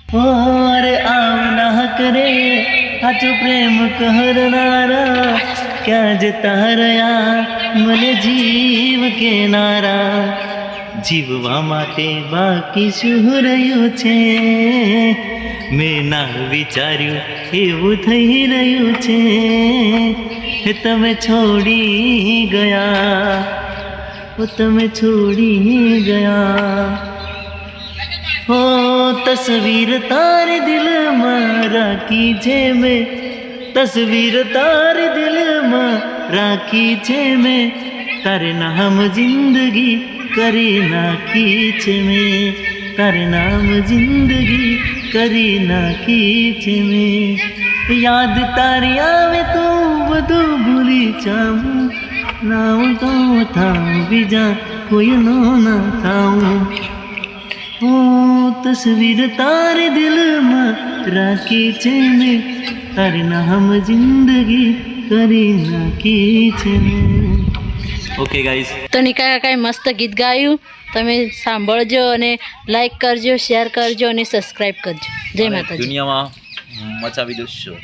और आवना करे हाचो प्रेम कहरनारा क्या जता રહ્યા મને જીવ કેનારા જીવવા માટે બાકી શું રહ્યું છે મેં ના વિચાર્યું એવું થઈ રહ્યું છે તમે છોડી ગયા તમે છોડી ગયા हो तस्वीर तारे दिल में राखी छे मैं तस्वीर तारे दिल में राखी छे मैं तारे नाम जिंदगी કરી નાખી છે મેં તારે નામ જિંદગી કરી નાખી છે મેં યાદ તારી આવે તો બધું ભૂલી જાઉં નામ તો થાઉં બીજા કોઈનો ના થાઉં तस्वीर तारे दिल में राखी छे मैं तारे नाम जिंदगी કરી નાખી છે ઓકે ગાઈસ તો નિકા કાકાએ મસ્ત ગીત ગાયું તમે સાંભળજો અને લાઈક કરજો શેર કરજો અને સબસ્ક્રાઇબ કરજો જય માતાજી દુનિયામાં મચાવી દો શો